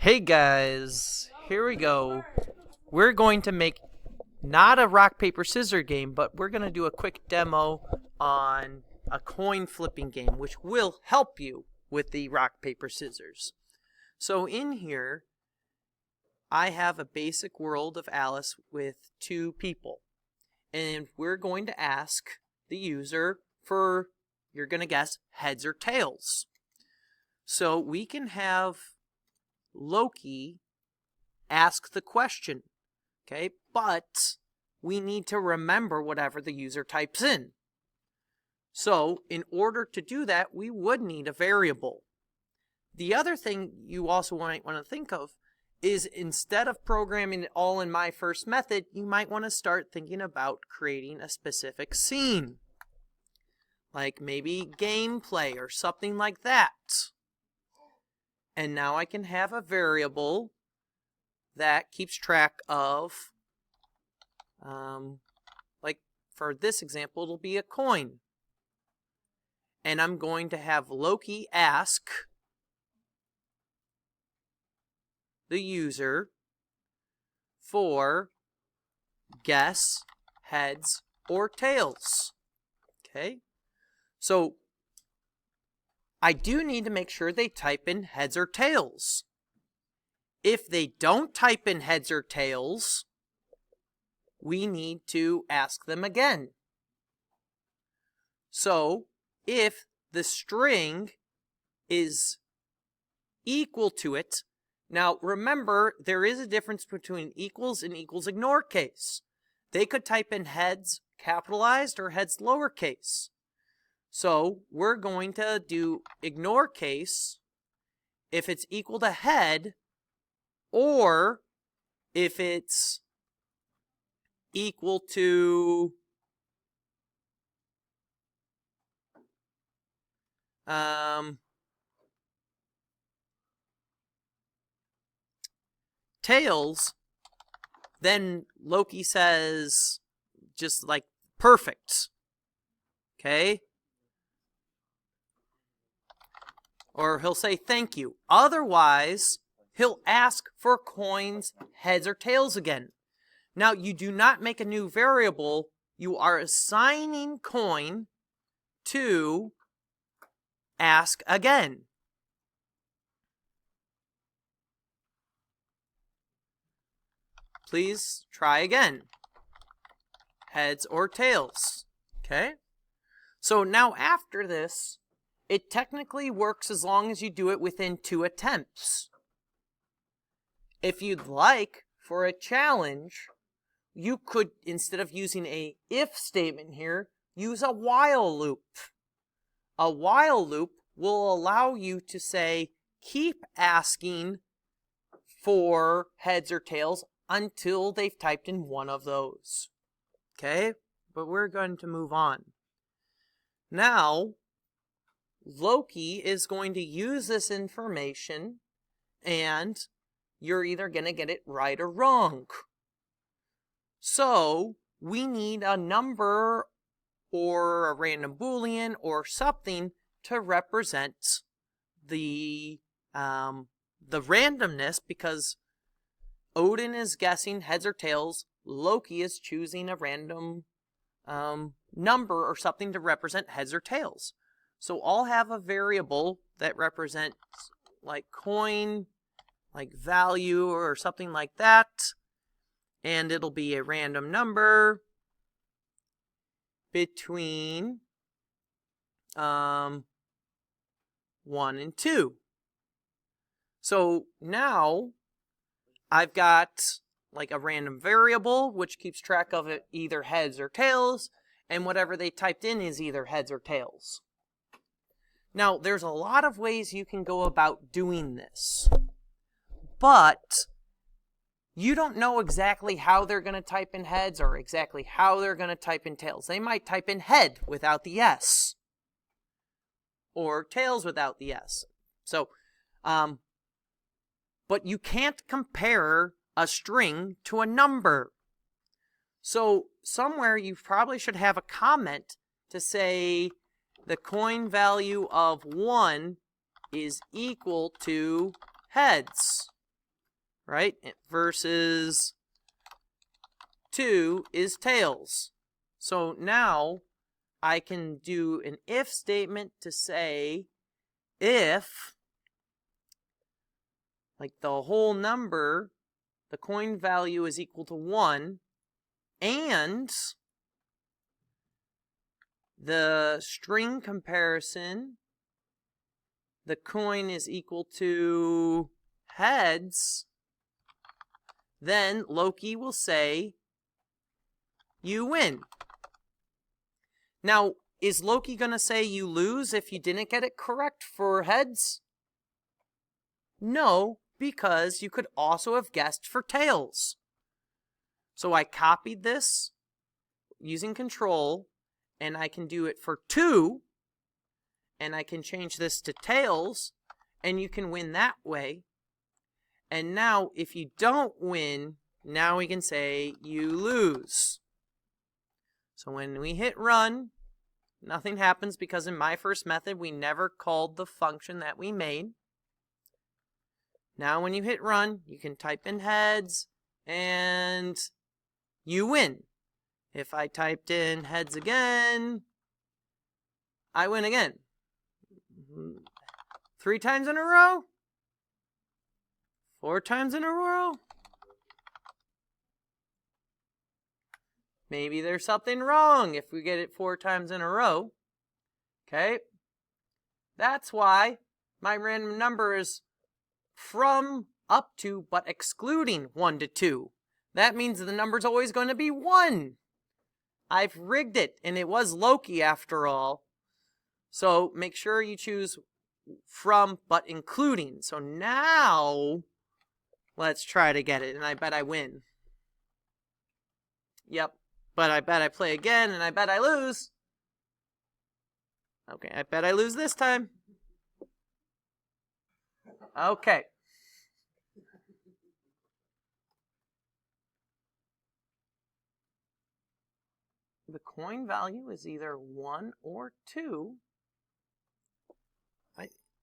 Hey guys, here we go. We're going to make not a rock, paper, scissors game, but we're going to do a quick demo on a coin flipping game, which will help you with the rock, paper, scissors. So in here, I have a basic world of Alice with two people. And we're going to ask the user for, you're going to guess, heads or tails. So we can have Loki ask the question, okay? But we need to remember whatever the user types in. So in order to do that, we would need a variable. The other thing you also might want to think of is instead of programming it all in my first method, you might want to start thinking about creating a specific scene. Like maybe gameplay or something like that. And now I can have a variable that keeps track of, like for this example, it'll be a coin. And I'm going to have Loki ask the user for guess heads or tails. Okay? So I do need to make sure they type in heads or tails. If they don't type in heads or tails, we need to ask them again. So if the string is equal to it, now remember there is a difference between equals and equals ignore case. They could type in heads capitalized or heads lowercase. So we're going to do ignore case if it's equal to head, or if it's equal to tails, then Loki says just like perfect. Okay? Or he'll say thank you. Otherwise, he'll ask for coins, heads, or tails again. Now, you do not make a new variable. You are assigning coin to ask again. Please try again. Heads or tails. Okay? So now after this, it technically works as long as you do it within 2 attempts. If you'd like, for a challenge, you could, instead of using a if statement here, use a while loop. A while loop will allow you to say, keep asking for heads or tails until they've typed in one of those. Okay? But we're going to move on. Now, Loki is going to use this information, and you're either going to get it right or wrong. So we need a number or a random Boolean or something to represent the randomness, because Odin is guessing heads or tails. Loki is choosing a random number or something to represent heads or tails. So I'll have a variable that represents like coin, like value or something like that. And it'll be a random number between 1 and 2. So now I've got like a random variable which keeps track of it, either heads or tails, and whatever they typed in is either heads or tails. Now, there's a lot of ways you can go about doing this, but you don't know exactly how they're going to type in heads or exactly how they're going to type in tails. They might type in head without the S, or tails without the S. So, but you can't compare a string to a number. So somewhere you probably should have a comment to say the coin value of 1 is equal to heads. right? Versus 2 is tails. So now I can do an if statement to say if, like the whole number, the coin value is equal to 1, and the string comparison, the coin is equal to heads, then Loki will say, you win. Now, is Loki going to say you lose if you didn't get it correct for heads? No, because you could also have guessed for tails. So I copied this using control, and I can do it for 2, and I can change this to tails, and you can win that way. And now, if you don't win, now we can say you lose. So when we hit run, nothing happens because in my first method, we never called the function that we made. Now when you hit run, you can type in heads, and you win. If I typed in heads again, I win again. 3 times in a row? 4 times in a row? Maybe there's something wrong if we get it 4 times in a row. Okay? That's why my random number is from up to but excluding 1 to 2. That means the number's always going to be 1. I've rigged it, and it was Loki after all. So make sure you choose from but including. So now, let's try to get it, and I bet I win. Yep, but I bet I play again, and I bet I lose. Okay, I bet I lose this time. Okay. The coin value is either 1 or 2.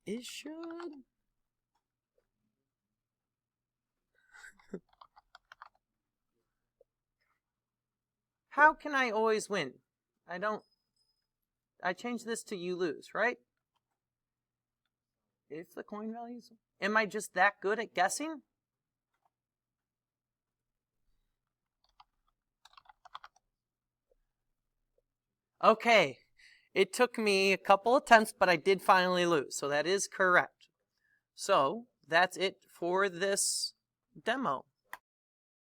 It should. How can I always win? I changed this to you lose, right? If the coin values. Am I just that good at guessing? Okay. It took me a couple attempts, but I did finally lose. So that is correct. So that's it for this demo.